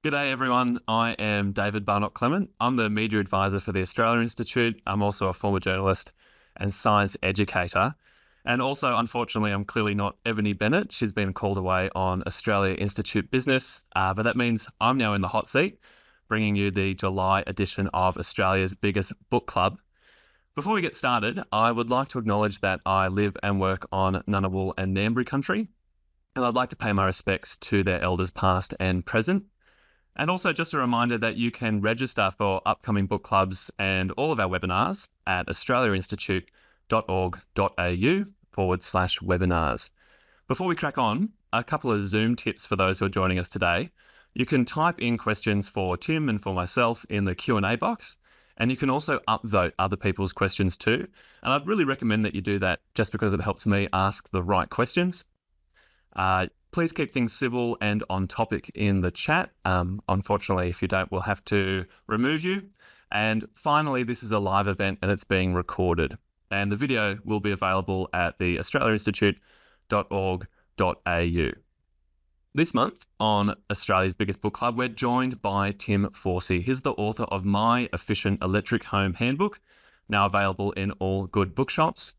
G'day everyone, I am David Barnott Clement. I'm the Media Advisor for the Australia Institute. I'm also a former journalist and science educator. And also, unfortunately, I'm clearly not Ebony Bennett. She's been called away on Australia Institute business, but that means I'm now in the hot seat, bringing you the July edition of Australia's biggest book club. Before we get started, I would like to acknowledge that I live and work on Ngunnawal and Ngambri country, and I'd like to pay my respects to their elders past and present. And also just a reminder that you can register for upcoming book clubs and all of our webinars at australiainstitute.org.au/webinars. Before we crack on, a couple of Zoom tips for those who are joining us today. You can type in questions for Tim and for myself in the Q&A box, and you can also upvote other people's questions too. And I'd really recommend that you do that just because it helps me ask the right questions. Please keep things civil and on topic in the chat. Unfortunately, if you don't, we'll have to remove you. And finally, this is a live event and it's being recorded. And the video will be available at the australiainstitute.org.au. This month on Australia's Biggest Book Club, we're joined by Tim Forcey. He's the author of My Efficient Electric Home Handbook, now available in all good bookshops.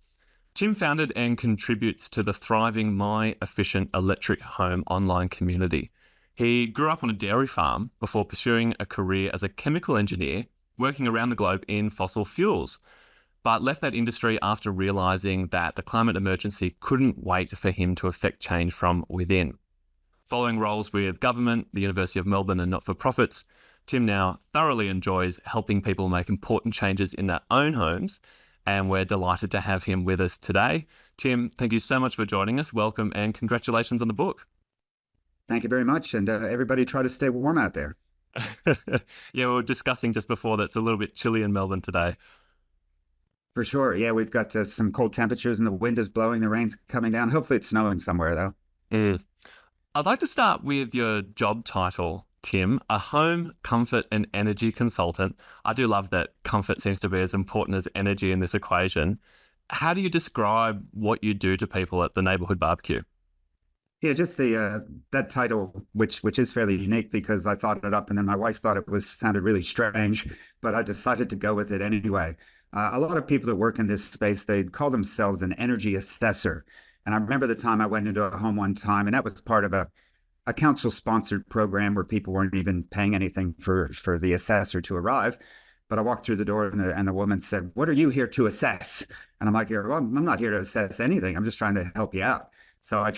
Tim founded and contributes to the thriving My Efficient Electric Home online community. He grew up on a dairy farm before pursuing a career as a chemical engineer, working around the globe in fossil fuels, but left that industry after realising that the climate emergency couldn't wait for him to effect change from within. Following roles with government, the University of Melbourne and not-for-profits, Tim now thoroughly enjoys helping people make important changes in their own homes, and we're delighted to have him with us today. Tim, thank you so much for joining us. Welcome and congratulations on the book. Thank you very much. And everybody try to stay warm out there. Yeah, we were discussing just before that it's a little bit chilly in Melbourne today. For sure. Yeah, we've got some cold temperatures and the wind is blowing, the rain's coming down. Hopefully it's snowing somewhere though. I'd like to start with your job title, Tim, a home, comfort and energy consultant. I do love that comfort seems to be as important as energy in this equation. How do you describe what you do to people at the neighbourhood barbecue? Yeah, just the that title, which is fairly unique because I thought it up and then my wife thought it sounded really strange, but I decided to go with it anyway. A lot of people that work in this space, they call themselves an energy assessor. And I remember the time I went into a home one time, and that was part of a council-sponsored program where people weren't even paying anything for the assessor to arrive. But I walked through the door and the woman said, "What are you here to assess?" And I'm like, "Well, I'm not here to assess anything. I'm just trying to help you out." So I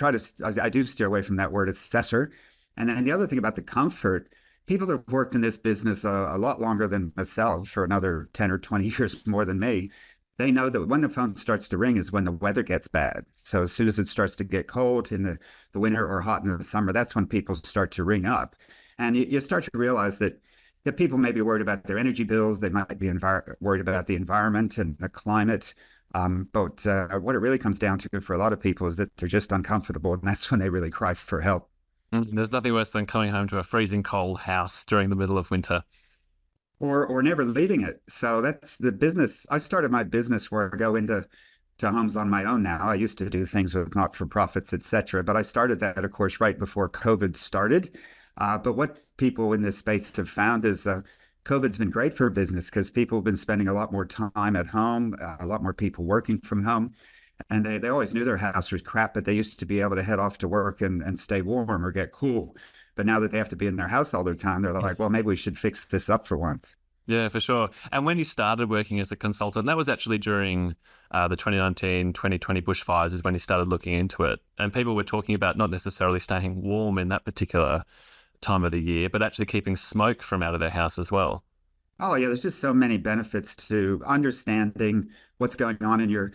do steer away from that word assessor. And then the other thing about the comfort, people that have worked in this business a lot longer than myself, for another 10 or 20 years more than me, they know that when the phone starts to ring is when the weather gets bad. So as soon as it starts to get cold in the winter or hot in the summer, that's when people start to ring up. And you start to realize that people may be worried about their energy bills. They might be worried about the environment and the climate. But what it really comes down to for a lot of people is that they're just uncomfortable. And that's when they really cry for help. There's nothing worse than coming home to a freezing cold house during the middle of winter. Or never leaving it. So that's the business. I started my business where I go into homes on my own now. I used to do things with not-for-profits, etc. But I started that, of course, right before COVID started. But what people in this space have found is COVID's been great for business because people have been spending a lot more time at home, a lot more people working from home. And they always knew their house was crap, but they used to be able to head off to work and stay warm or get cool. But now that they have to be in their house all the time, they're like, well, maybe we should fix this up for once. Yeah, for sure. And when you started working as a consultant, that was actually during the 2019-2020 bushfires is when you started looking into it. And people were talking about not necessarily staying warm in that particular time of the year, but actually keeping smoke from out of their house as well. Oh, yeah, there's just so many benefits to understanding what's going on in your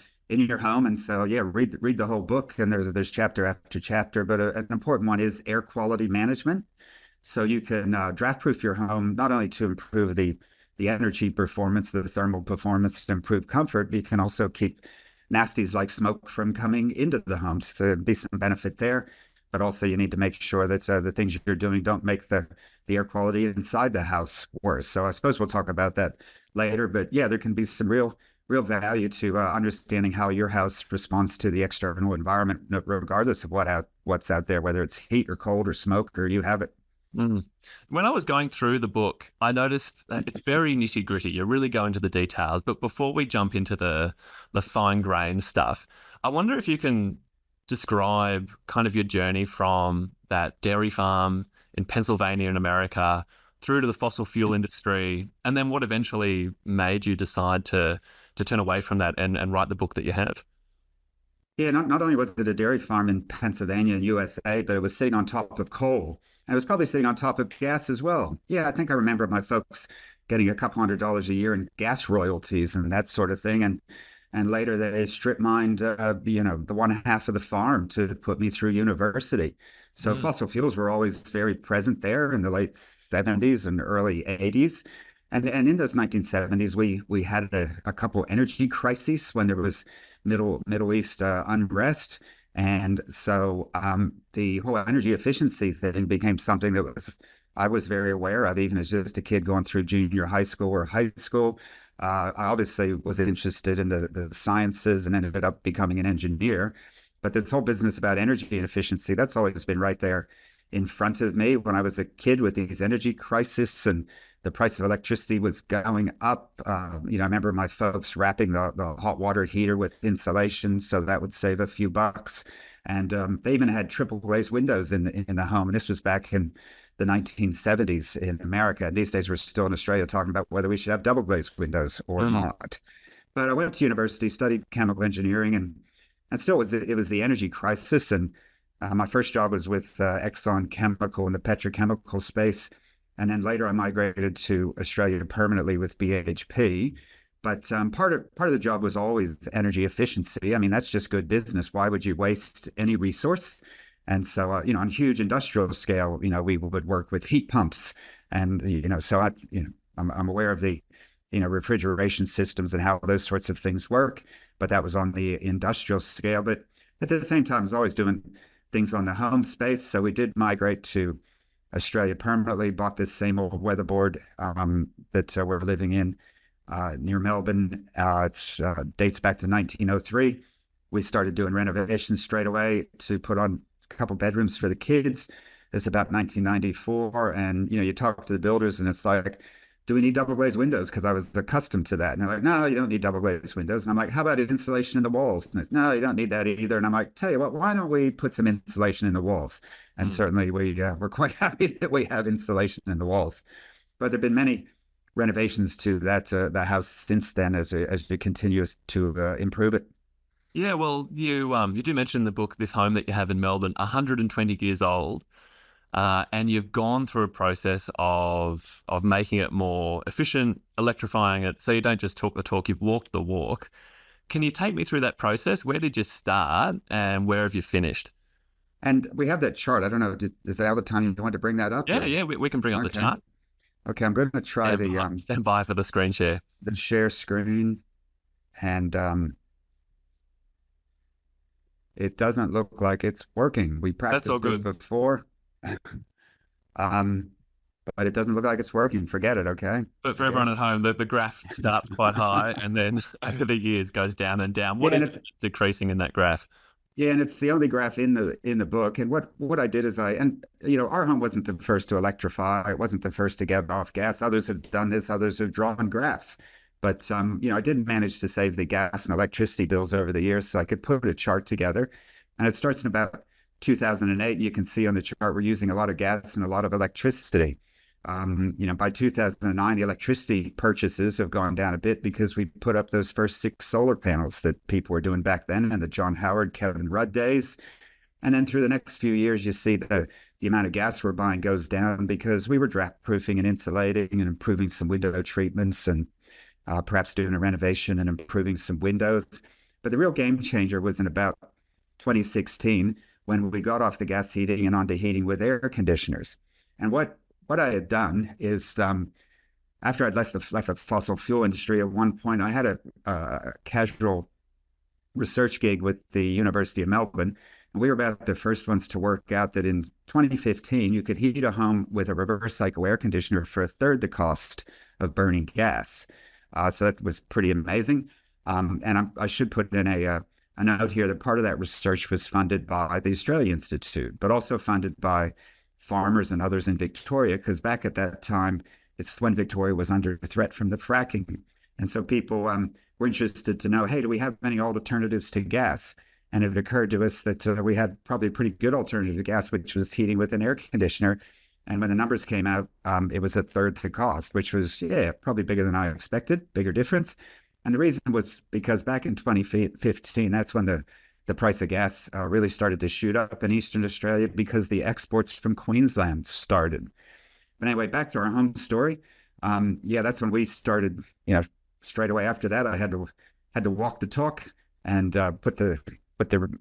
home. And so, yeah, read the whole book, and there's chapter after chapter. But an important one is air quality management. So you can draft-proof your home, not only to improve the energy performance, the thermal performance, to improve comfort, but you can also keep nasties like smoke from coming into the home. So there'd be some benefit there. But also you need to make sure that the things you're doing don't make the air quality inside the house worse. So I suppose we'll talk about that later. But yeah, there can be some real value to understanding how your house responds to the external environment, regardless of what's out there, whether it's heat or cold or smoke or you have it. Mm. When I was going through the book, I noticed that it's very nitty gritty. You really go into the details. But before we jump into the fine grained stuff, I wonder if you can describe kind of your journey from that dairy farm in Pennsylvania in America through to the fossil fuel industry, and then what eventually made you decide to turn away from that and write the book that you have. Yeah, not only was it a dairy farm in Pennsylvania and USA, but it was sitting on top of coal. And it was probably sitting on top of gas as well. Yeah, I think I remember my folks getting a couple $100s a year in gas royalties and that sort of thing. And later they strip mined, the one half of the farm to put me through university. So Mm. fossil fuels were always very present there in the late 70s and early 80s. And in those 1970s, we had a couple energy crises when there was Middle East unrest, and so the whole energy efficiency thing became something that I was very aware of, even as just a kid going through junior high school or high school. I obviously was interested in the sciences and ended up becoming an engineer. But this whole business about energy and efficiency, that's always been right there in front of me when I was a kid with these energy crises and the price of electricity was going up. I remember my folks wrapping the hot water heater with insulation so that would save a few bucks. And they even had triple glazed windows in the home. And this was back in the 1970s in America. And these days we're still in Australia talking about whether we should have double glazed windows or Mm. not. But I went to university, studied chemical engineering, and still it was the energy crisis. And my first job was with Exxon Chemical in the petrochemical space. And then later I migrated to Australia permanently with BHP. But part of the job was always energy efficiency. I mean, that's just good business. Why would you waste any resource? And so, on huge industrial scale, we would work with heat pumps, and so I'm aware of the refrigeration systems and how those sorts of things work. But that was on the industrial scale. But at the same time, I was always doing things on the home space. So we did migrate to Australia permanently, bought this same old weatherboard that we're living in near Melbourne. It dates back to 1903. We started doing renovations straight away to put on a couple bedrooms for the kids. It's about 1994. And, you talk to the builders and it's like, do we need double glazed windows? Because I was accustomed to that. And they're like, no, you don't need double glazed windows. And I'm like, how about insulation in the walls? And it's, no, you don't need that either. And I'm like, tell you what, why don't we put some insulation in the walls? And Mm. certainly we're quite happy that we have insulation in the walls. But there have been many renovations to the house since then as we continue to improve it. Yeah, well, you do mention in the book this home that you have in Melbourne, 120 years old. And you've gone through a process of making it more efficient, electrifying it, so you don't just talk the talk, you've walked the walk. Can you take me through that process? Where did you start and where have you finished? And we have that chart. I don't know, is that all the time you want to bring that up? Yeah, Or yeah, we can bring up the okay, chart. okay, I'm going to try Stand by for the screen share. the share screen, and it doesn't look like it's working. We That's all practiced it good. before, um, but it doesn't look like it's working. Forget it. Okay, But for I everyone at guess. home, the graph starts quite high and then over the years goes down and down. Yeah, What and is it's decreasing in that graph? Yeah, and it's the only graph in the book. And what I did is our home wasn't the first to electrify. It wasn't the first to get off gas. Others have done this. Others have drawn graphs. But I did manage to save the gas and electricity bills over the years, so I could put a chart together. And it starts in about 2008. You can see on the chart we're using a lot of gas and a lot of electricity. By 2009, the electricity purchases have gone down a bit because we put up those first 6 solar panels that people were doing back then in the John Howard, Kevin Rudd days. And then through the next few years, you see the amount of gas we're buying goes down because we were draft proofing and insulating and improving some window treatments and perhaps doing a renovation and improving some windows. But the real game changer was in about 2016 when we got off the gas heating and onto heating with air conditioners. And what I had done is after I'd left the fossil fuel industry at one point, I had a casual research gig with the University of Melbourne. And we were about the first ones to work out that in 2015, you could heat a home with a reverse cycle air conditioner for a third the cost of burning gas. So that was pretty amazing. And I should put in a note here that part of that research was funded by the Australia Institute, but also funded by farmers and others in Victoria, because back at that time, it's when Victoria was under threat from the fracking. And so people were interested to know, hey, do we have any alternatives to gas? And it occurred to us that we had probably a pretty good alternative to gas, which was heating with an air conditioner. And when the numbers came out, it was a third the cost, which was, yeah, probably bigger than I expected, bigger difference. And the reason was because back in 2015, that's when the price of gas really started to shoot up in Eastern Australia because the exports from Queensland started. But anyway, back to our home story. Yeah, that's when we started, straight away after that, I had to walk the talk and put the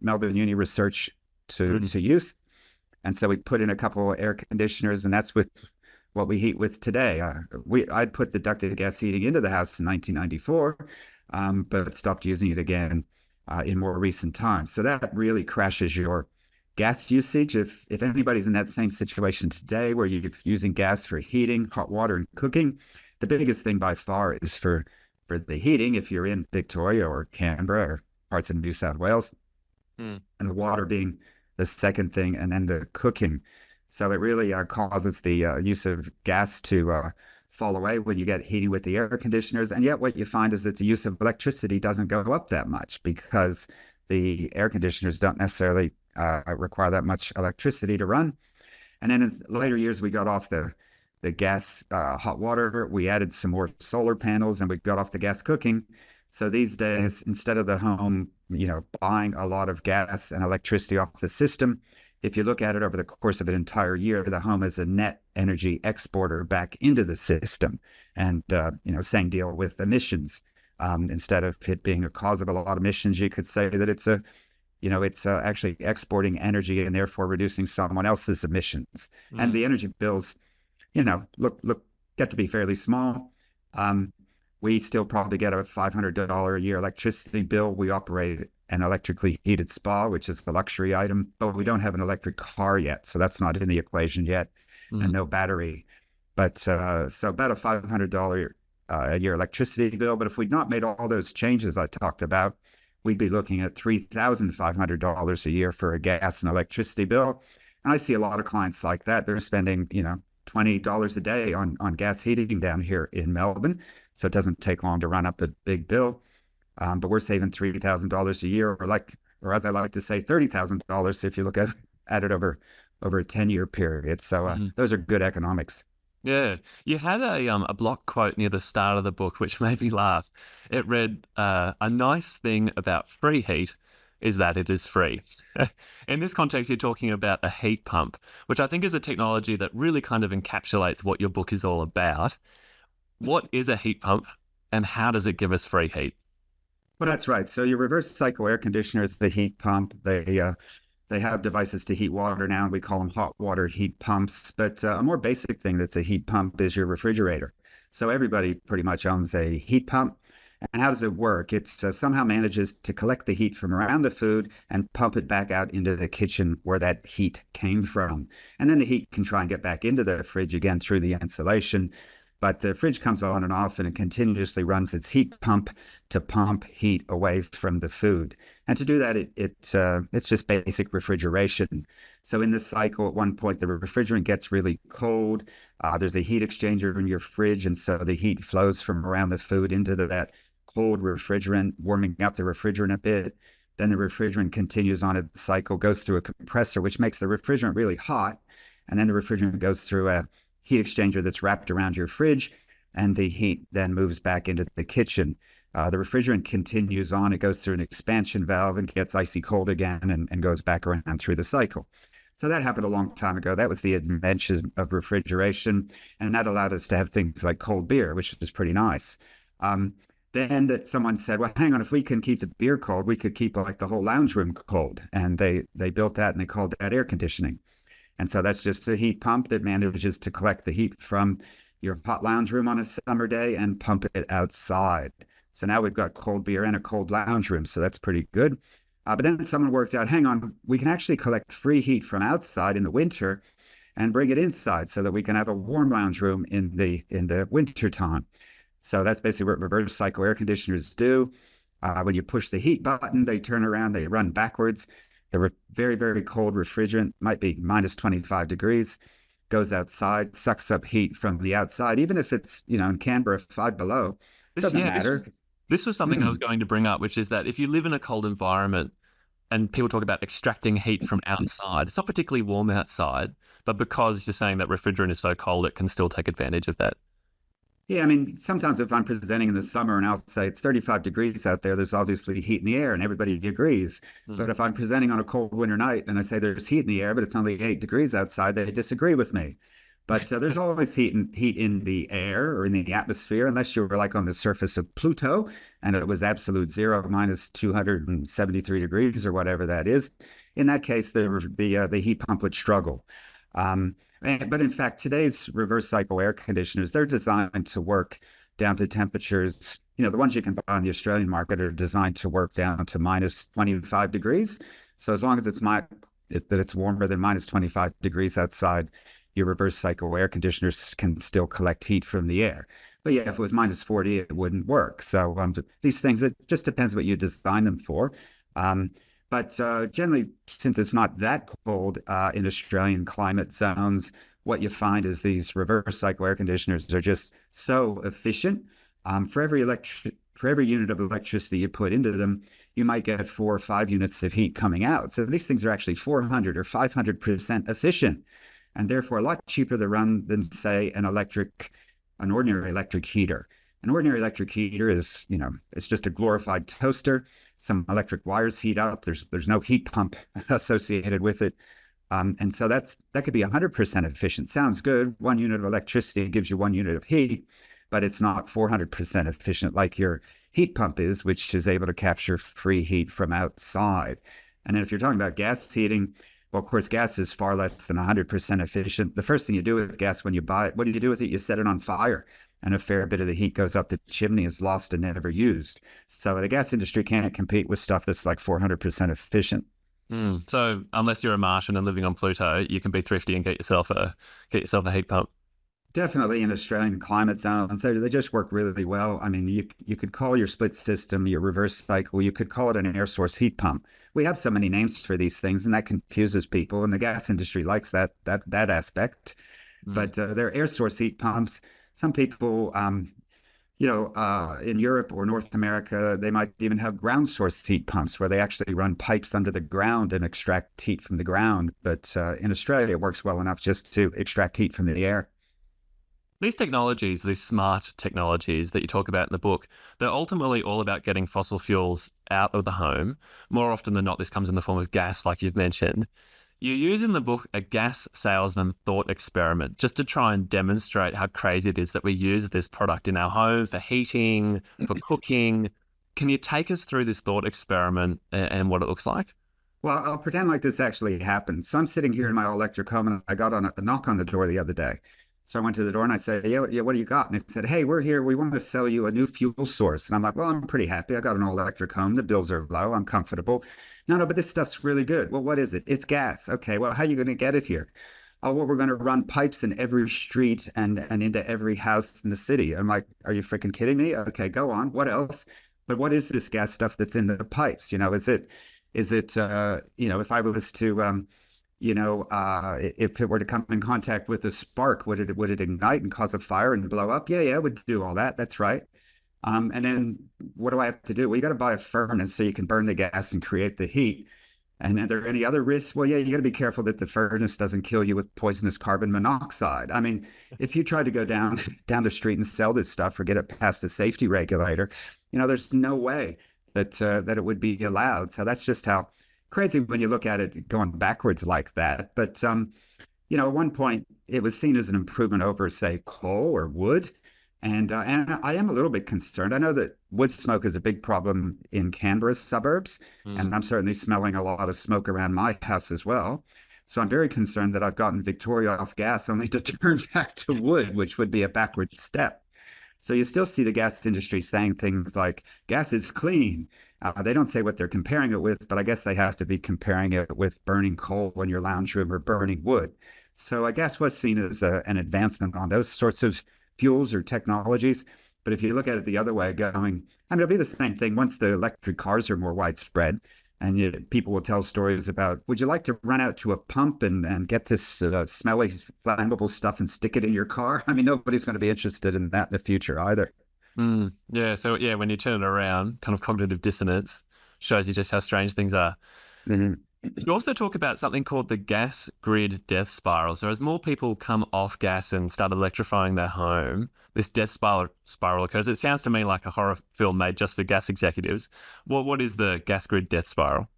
Melbourne Uni research to use. And so we put in a couple of air conditioners, and that's with what we heat with today. I'd put the ducted gas heating into the house in 1994, but stopped using it again in more recent times. So that really crashes your gas usage. If anybody's in that same situation today where you're using gas for heating, hot water, and cooking, the biggest thing by far is for the heating, if you're in Victoria or Canberra or parts of New South Wales, and the water being the second thing, and then the cooking. So it really causes the use of gas to fall away when you get heating with the air conditioners. And yet what you find is that the use of electricity doesn't go up that much because the air conditioners don't necessarily require that much electricity to run. And then in later years, we got off the gas hot water. We added some more solar panels, and we got off the gas cooking. So these days, instead of the home, buying a lot of gas and electricity off the system, if you look at it over the course of an entire year, the home is a net energy exporter back into the system. And, same deal with emissions. Instead of it being a cause of a lot of emissions, you could say that it's actually exporting energy and therefore reducing someone else's emissions. And the energy bills, get to be fairly small. We still probably get a $500 a year electricity bill. We operate an electrically heated spa, which is a luxury item, but we don't have an electric car yet. So that's not in the equation yet, and no battery. But so about a $500 a year electricity bill. But if we'd not made all those changes I talked about, we'd be looking at $3,500 a year for a gas and electricity bill. And I see a lot of clients like that. They're spending, $20 a day on gas heating down here in Melbourne. So it doesn't take long to run up a big bill. But we're saving $3,000 a year, or as I like to say, $30,000 if you look at it over a 10-year period. So those are good economics. Yeah, you had a block quote near the start of the book, which made me laugh. It read, "A nice thing about free heat is that it is free." In this context, you're talking about a heat pump, which I think is a technology that really kind of encapsulates what your book is all about. What is a heat pump, and how does it give us free heat? Well, that's right. So your reverse cycle air conditioner is the heat pump. They have devices to heat water now, and we call them hot water heat pumps. But a more basic thing that's a heat pump is your refrigerator. So everybody pretty much owns a heat pump. And how does it work? It somehow manages to collect the heat from around the food and pump it back out into the kitchen where that heat came from. And then the heat can try and get back into the fridge again through the insulation. But the fridge comes on and off, and it continuously runs its heat pump to pump heat away from the food. And to do that, it's just basic refrigeration. So in this cycle, at one point, the refrigerant gets really cold. There's a heat exchanger in your fridge, and so the heat flows from around the food into that cold refrigerant, warming up the refrigerant a bit. Then the refrigerant continues on its cycle, goes through a compressor, which makes the refrigerant really hot. And then the refrigerant goes through a heat exchanger that's wrapped around your fridge, and the heat then moves back into the kitchen. The refrigerant continues on. It goes through an expansion valve and gets icy cold again and goes back around through the cycle. So that happened a long time ago. That was the invention of refrigeration, and that allowed us to have things like cold beer, which was pretty nice. Then someone said, well, hang on, if we can keep the beer cold, we could keep like the whole lounge room cold. And they built that, and they called that air conditioning. And so that's just a heat pump that manages to collect the heat from your hot lounge room on a summer day and pump it outside. So now we've got cold beer and a cold lounge room. So that's pretty good. But then someone works out, hang on, we can actually collect free heat from outside in the winter and bring it inside so that we can have a warm lounge room in the winter time. So that's basically what reverse cycle air conditioners do. When you push the heat button, they turn around, they run backwards. very, very cold refrigerant, might be minus 25 degrees, goes outside, sucks up heat from the outside, even if it's, in Canberra, 5 below, This, doesn't yeah, matter. this was something I was Mm. going to bring up, which is that if you live in a cold environment and people talk about extracting heat from outside, it's not particularly warm outside, but because you're saying that refrigerant is so cold, it can still take advantage of that. Yeah, I mean, sometimes if I'm presenting in the summer and I'll say it's 35 degrees out there, there's obviously heat in the air and everybody agrees. Hmm. But if I'm presenting on a cold winter night and I say there's heat in the air, but it's only 8 degrees outside, they disagree with me. But there's always heat in the air or in the atmosphere, unless you're like on the surface of Pluto and it was absolute zero, minus 273 degrees or whatever that is. In that case, the heat pump would struggle. But in fact, today's reverse cycle air conditioners, they're designed to work down to temperatures. The ones you can buy on the Australian market are designed to work down to minus 25 degrees. So as long as it's warmer than minus 25 degrees outside, your reverse cycle air conditioners can still collect heat from the air. But yeah, if it was minus 40, it wouldn't work. So these things, it just depends what you design them for. But generally, since it's not that cold in Australian climate zones, what you find is these reverse cycle air conditioners are just so efficient. For every unit of electricity you put into them, you might get 4 or 5 units of heat coming out. So these things are actually 400 or 500% efficient, and therefore a lot cheaper to run than, say, an ordinary electric heater. An ordinary electric heater is, it's just a glorified toaster. Some electric wires heat up. There's no heat pump associated with it. And so that could be 100% efficient. Sounds good. 1 unit of electricity gives you 1 unit of heat, but it's not 400% efficient like your heat pump is, which is able to capture free heat from outside. And then if you're talking about gas heating, well, of course, gas is far less than 100% efficient. The first thing you do with gas when you buy it, what do you do with it? You set it on fire, and a fair bit of the heat goes up the chimney, is lost and never used. So the gas industry can't compete with stuff that's like 400% efficient. So unless you're a Martian and living on Pluto, you can be thrifty and get yourself a heat pump. Definitely in Australian climate zones, they just work really well. I mean, you could call your split system your reverse cycle. You could call it an air source heat pump. We have so many names for these things, and that confuses people. And the gas industry likes that aspect. But they're air source heat pumps. Some people, in Europe or North America, they might even have ground source heat pumps where they actually run pipes under the ground and extract heat from the ground. But in Australia, it works well enough just to extract heat from the air. These technologies, these smart technologies that you talk about in the book, they're ultimately all about getting fossil fuels out of the home. More often than not, this comes in the form of gas, like you've mentioned. You use in the book a gas salesman thought experiment just to try and demonstrate how crazy it is that we use this product in our home for heating, for cooking. Can you take us through this thought experiment and what it looks like? Well, I'll pretend like this actually happened. So I'm sitting here in my electric home, and I got on a knock on the door the other day. So I went to the door and I said, yeah, what do you got? And they said, hey, we're here. We want to sell you a new fuel source. And I'm like, well, I'm pretty happy. I got an electric home. The bills are low. I'm comfortable. No, but this stuff's really good. Well, what is it? It's gas. Okay, well, how are you going to get it here? Oh, well, we're going to run pipes in every street and into every house in the city. I'm like, are you freaking kidding me? Okay, go on. What else? But what is this gas stuff that's in the pipes? If I was to, if it were to come in contact with a spark, would it ignite and cause a fire and blow up? Yeah, it would do all that. That's right. And then what do I have to do? Well, you got to buy a furnace so you can burn the gas and create the heat. And are there any other risks? Well, yeah, you got to be careful that the furnace doesn't kill you with poisonous carbon monoxide. I mean, if you try to go down the street and sell this stuff or get it past a safety regulator, there's no way that it would be allowed. So that's just how crazy when you look at it going backwards like that. But at one point it was seen as an improvement over, say, coal or wood. And I am a little bit concerned. I know that wood smoke is a big problem in Canberra's suburbs, and I'm certainly smelling a lot of smoke around my house as well. So I'm very concerned that I've gotten Victoria off gas only to turn back to wood, which would be a backward step. So you still see the gas industry saying things like gas is clean. They don't say what they're comparing it with, but I guess they have to be comparing it with burning coal in your lounge room or burning wood. So I guess was seen as an advancement on those sorts of fuels or technologies. But if you look at it the other way, it'll be the same thing once the electric cars are more widespread And people will tell stories about, would you like to run out to a pump and get this smelly, flammable stuff and stick it in your car? I mean, nobody's going to be interested in that in the future either. Yeah. So yeah, when you turn it around, kind of cognitive dissonance shows you just how strange things are. Mhm. You also talk about something called the gas grid death spiral. So as more people come off gas and start electrifying their home, this death spiral occurs. It sounds to me like a horror film made just for gas executives. What is the gas grid death spiral?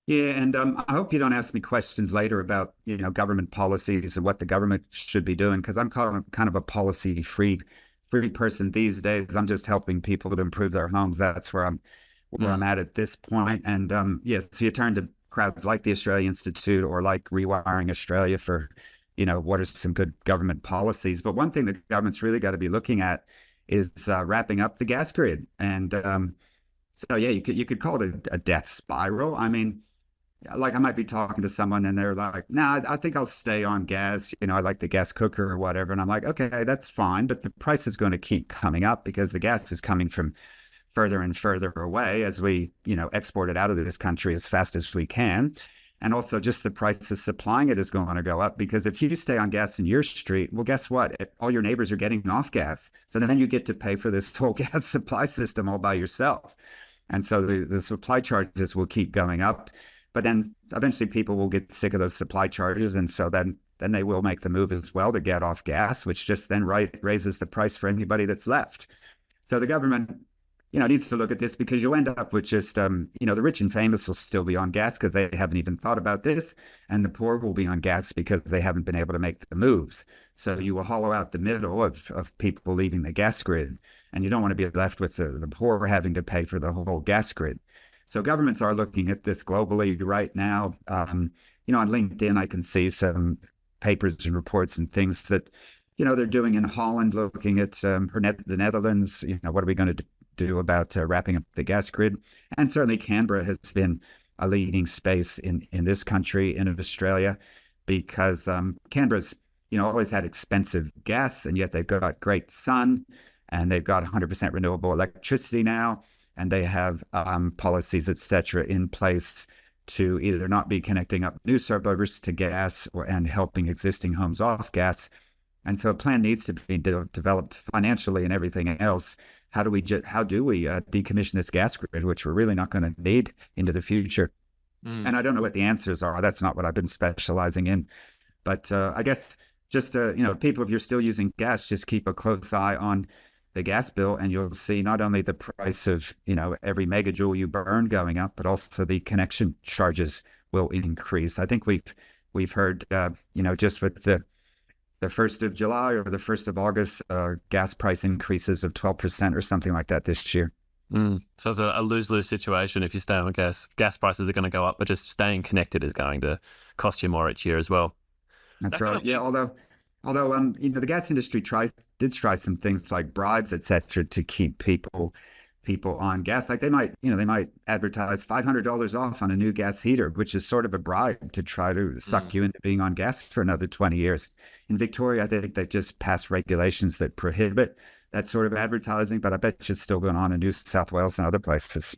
Yeah, and I hope you don't ask me questions later about, government policies and what the government should be doing, because I'm kind of a policy free person these days. I'm just helping people to improve their homes. That's where I'm at this point. And yes, so you turn to crowds like the Australia Institute or like Rewiring Australia for, what are some good government policies. But one thing the government's really got to be looking at is wrapping up the gas grid. And so yeah, you could call it a death spiral. I mean, like I might be talking to someone and they're like, "Nah, I think I'll stay on gas. I like the gas cooker or whatever." And I'm like, "Okay, that's fine, but the price is going to keep coming up because the gas is coming from further and further away as we, export it out of this country as fast as we can." And also just the price of supplying it is going to go up because if you stay on gas in your street, well, guess what? All your neighbors are getting off gas. So then you get to pay for this whole gas supply system all by yourself. And so the supply charges will keep going up. But then eventually people will get sick of those supply charges. And so then they will make the move as well to get off gas, which just then raises the price for anybody that's left. So the government, needs to look at this because you end up with just, the rich and famous will still be on gas because they haven't even thought about this. And the poor will be on gas because they haven't been able to make the moves. So you will hollow out the middle of people leaving the gas grid. And you don't want to be left with the poor having to pay for the whole gas grid. So governments are looking at this globally right now. On LinkedIn, I can see some papers and reports and things that, they're doing in Holland, looking at the Netherlands. What are we going to do about wrapping up the gas grid? And certainly Canberra has been a leading space in this country, in Australia, because Canberra's, always had expensive gas, and yet they've got great sun, and they've got 100% renewable electricity now. And they have policies, et cetera, in place to either not be connecting up new suburbs to gas and helping existing homes off gas. And so a plan needs to be developed financially and everything else. How do we decommission this gas grid, which we're really not going to need into the future? And I don't know what the answers are. That's not what I've been specializing in. But I guess just, people, if you're still using gas, just keep a close eye on the gas bill, and you'll see not only the price of, every megajoule you burn going up, but also the connection charges will increase. I think we've heard, just with the 1st of July or the 1st of August, gas price increases of 12% or something like that this year. So it's a lose-lose situation if you stay on gas. Gas prices are going to go up, but just staying connected is going to cost you more each year as well. That's right. Yeah, although the gas industry did try some things like bribes, et cetera, to keep people on gas. Like they might advertise $500 off on a new gas heater, which is sort of a bribe to try to suck you into being on gas for another 20 years. In Victoria, I think they've just passed regulations that prohibit that sort of advertising, but I bet it's still going on in New South Wales and other places.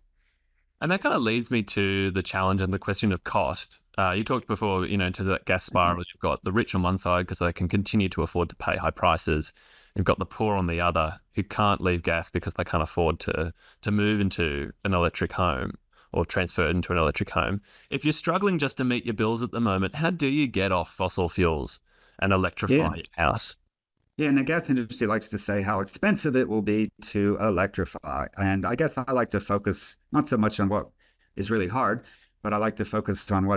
And that kind of leads me to the challenge and the question of cost. You talked before, into that gas spiral, you've got the rich on one side because they can continue to afford to pay high prices. You've got the poor on the other who can't leave gas because they can't afford to move into an electric home or transfer into an electric home. If you're struggling just to meet your bills at the moment, how do you get off fossil fuels and electrify your house? Yeah, and the gas industry likes to say how expensive it will be to electrify. And I guess I like to focus not so much on what is really hard, but I like to focus on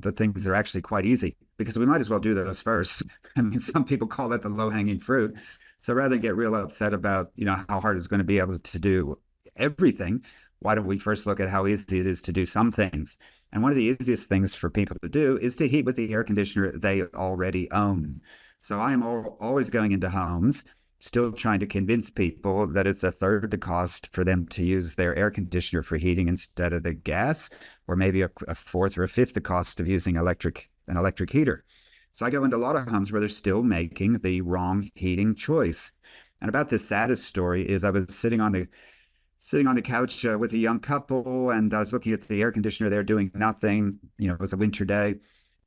the things that are actually quite easy, because we might as well do those first. I mean, some people call that the low-hanging fruit. So rather than get real upset about, how hard it's going to be able to do everything, why don't we first look at how easy it is to do some things? And one of the easiest things for people to do is to heat with the air conditioner they already own. So I am always going into homes, still trying to convince people that it's a third the cost for them to use their air conditioner for heating instead of the gas, or maybe a fourth or a fifth the cost of using an electric heater. So I go into a lot of homes where they're still making the wrong heating choice. And about the saddest story is I was sitting on sitting on the couch with a young couple, and I was looking at the air conditioner there doing nothing. It was a winter day.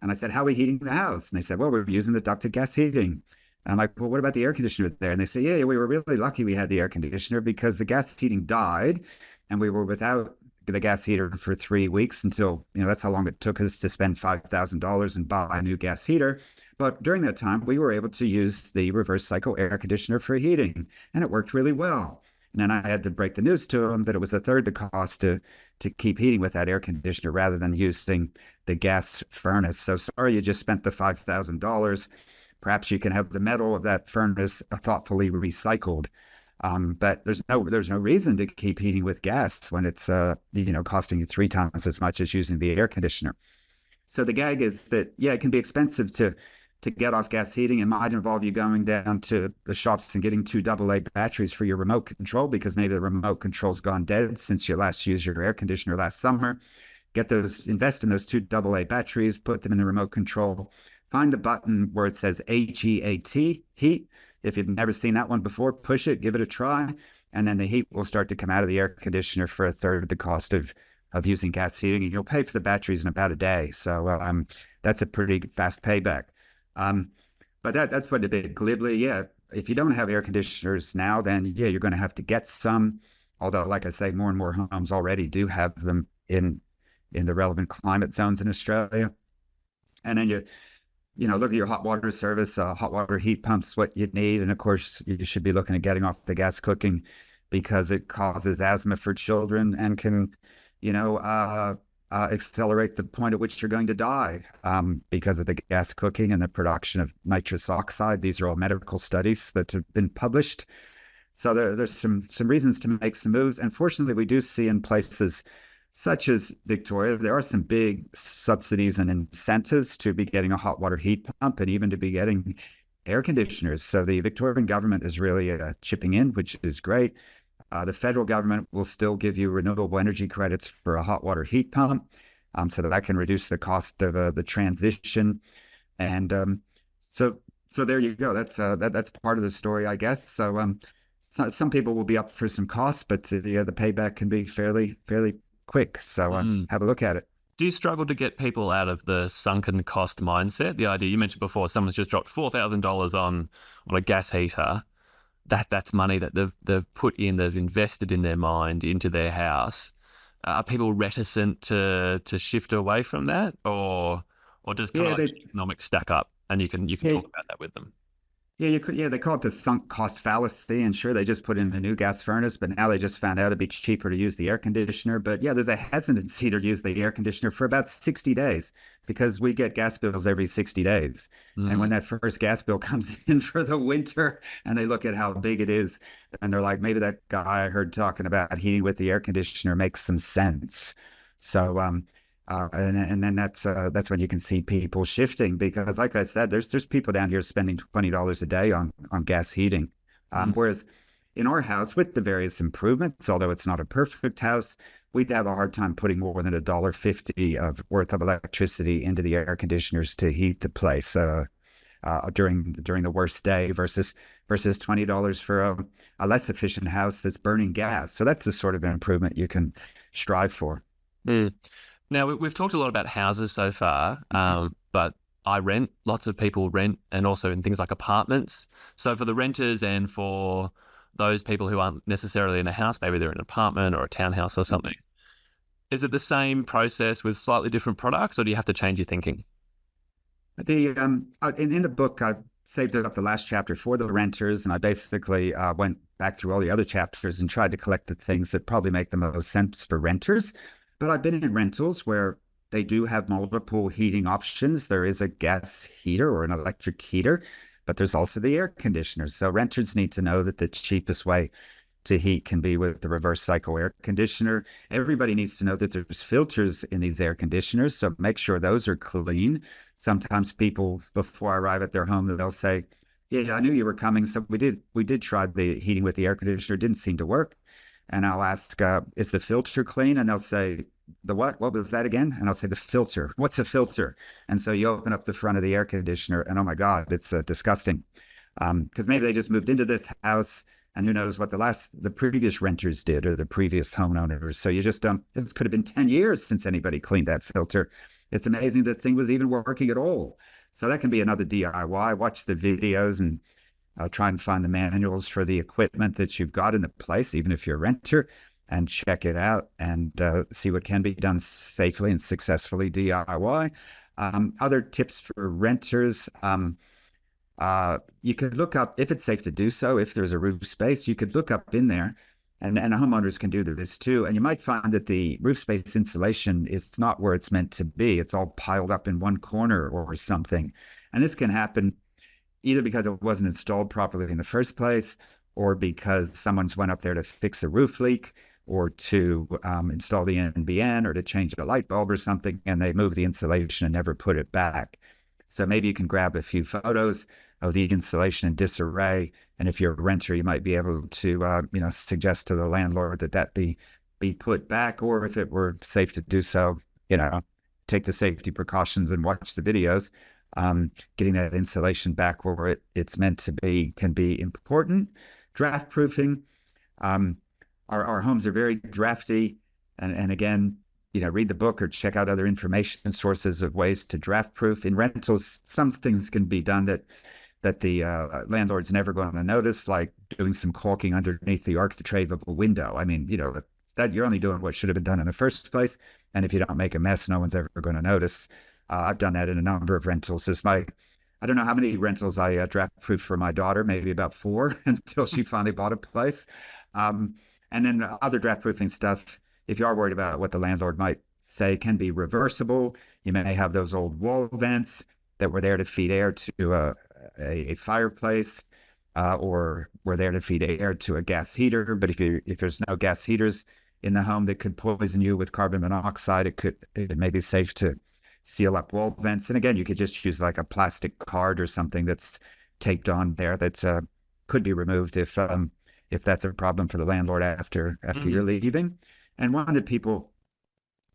And I said, "How are we heating the house?" And they said, "Well, we're using the ducted gas heating." And I'm like, "Well, what about the air conditioner there?" And they say, "Yeah, we were really lucky we had the air conditioner because the gas heating died and we were without the gas heater for 3 weeks until, that's how long it took us to spend $5,000 and buy a new gas heater. But during that time, we were able to use the reverse cycle air conditioner for heating, and it worked really well." And then I had to break the news to them that it was a third the cost to keep heating with that air conditioner rather than using the gas furnace. So sorry you just spent the $5,000. Perhaps you can have the metal of that furnace thoughtfully recycled. But there's no reason to keep heating with gas when it's costing you 3 times as much as using the air conditioner. So the gag is that, yeah, it can be expensive to get off gas heating. It might involve you going down to the shops and getting 2 AA batteries for your remote control because maybe the remote control's gone dead since you last used your air conditioner last summer. Invest in those 2 AA batteries, put them in the remote control. Find the button where it says HEAT, heat. If you've never seen that one before, push it, give it a try, and then the heat will start to come out of the air conditioner for a third of the cost of using gas heating, and you'll pay for the batteries in about a day. So that's a pretty fast payback. But that's put a bit glibly. Yeah, if you don't have air conditioners now, then yeah, you're going to have to get some. Although, like I say, more and more homes already do have them in the relevant climate zones in Australia. And then look at your hot water service, hot water heat pumps, what you need. And of course, you should be looking at getting off the gas cooking because it causes asthma for children and can, accelerate the point at which you're going to die because of the gas cooking and the production of nitrous oxide. These are all medical studies that have been published. So there's some reasons to make some moves. And fortunately, we do see in places such as Victoria, there are some big subsidies and incentives to be getting a hot water heat pump and even to be getting air conditioners. So the Victorian government is really chipping in, which is great. The federal government will still give you renewable energy credits for a hot water heat pump so that can reduce the cost of the transition. And so there you go. That's part of the story, I guess. So some people will be up for some costs, but the payback can be fairly quick. So have a look at it. Do you struggle to get people out of the sunken cost mindset? The idea you mentioned before, someone's just dropped $4,000 on a gas heater. That's money that they've put in, they've invested in their mind into their house. Are people reticent to shift away from that, or does kind of the economics stack up, and you can talk about that with them? Yeah, they call it the sunk cost fallacy. And sure, they just put in a new gas furnace, but now they just found out it'd be cheaper to use the air conditioner. But yeah, there's a hesitancy to use the air conditioner for about 60 days because we get gas bills every 60 days. Mm-hmm. And when that first gas bill comes in for the winter and they look at how big it is, and they're like, maybe that guy I heard talking about heating with the air conditioner makes some sense. So, and then that's when you can see people shifting because, like I said, there's people down here spending $20 a day on gas heating, whereas in our house with the various improvements, although it's not a perfect house, we'd have a hard time putting more than $1.50 of worth of electricity into the air conditioners to heat the place during the worst day versus $20 for a less efficient house that's burning gas. So that's the sort of improvement you can strive for. Mm. Now, we've talked a lot about houses so far, but I rent, lots of people rent, and also in things like apartments. So for the renters and for those people who aren't necessarily in a house, maybe they're in an apartment or a townhouse or something, is it the same process with slightly different products, or do you have to change your thinking? In the book, I saved it up the last chapter for the renters, and I basically went back through all the other chapters and tried to collect the things that probably make the most sense for renters. But I've been in rentals where they do have multiple heating options. There is a gas heater or an electric heater, but there's also the air conditioners. So renters need to know that the cheapest way to heat can be with the reverse cycle air conditioner. Everybody needs to know that there's filters in these air conditioners, so make sure those are clean. Sometimes people, before I arrive at their home, they'll say, "Yeah, I knew you were coming, so we did try the heating with the air conditioner. It didn't seem to work." And I'll ask, "Is the filter clean?" And they'll say, "The what? What was that again?" And I'll say, "The filter." "What's a filter?" And so you open up the front of the air conditioner, and oh my God, it's disgusting. Because maybe they just moved into this house and who knows what the previous renters did or the previous homeowners. So you just don't. It could have been 10 years since anybody cleaned that filter. It's amazing that thing was even working at all. So that can be another DIY. Watch the videos and try and find the manuals for the equipment that you've got in the place, even if you're a renter, and check it out and see what can be done safely and successfully DIY. Other tips for renters. You could look up, if it's safe to do so, if there's a roof space, you could look up in there, and homeowners can do this too. And you might find that the roof space insulation is not where it's meant to be. It's all piled up in one corner or something. And this can happen either because it wasn't installed properly in the first place, or because someone's went up there to fix a roof leak, or to install the NBN, or to change a light bulb or something, and they move the insulation and never put it back. So maybe you can grab a few photos of the insulation in disarray, and if you're a renter, you might be able to suggest to the landlord that be put back, or if it were safe to do so, take the safety precautions and watch the videos. Getting that insulation back where it's meant to be can be important. Draft proofing. Our homes are very drafty, and again, read the book or check out other information sources of ways to draft proof. In rentals, some things can be done that the landlord's never going to notice, like doing some caulking underneath the architrave of a window. I mean, that you're only doing what should have been done in the first place, and if you don't make a mess, no one's ever going to notice. I've done that in a number of rentals. I don't know how many rentals I draft proof for my daughter, maybe about 4 until she finally bought a place. And then other draft proofing stuff, if you are worried about what the landlord might say, can be reversible. You may have those old wall vents that were there to feed air to a fireplace, or were there to feed air to a gas heater. But if there's no gas heaters in the home that could poison you with carbon monoxide, it may be safe to seal up wall vents. And again, you could just use like a plastic card or something that's taped on there that could be removed if that's a problem for the landlord after you're leaving. And one that people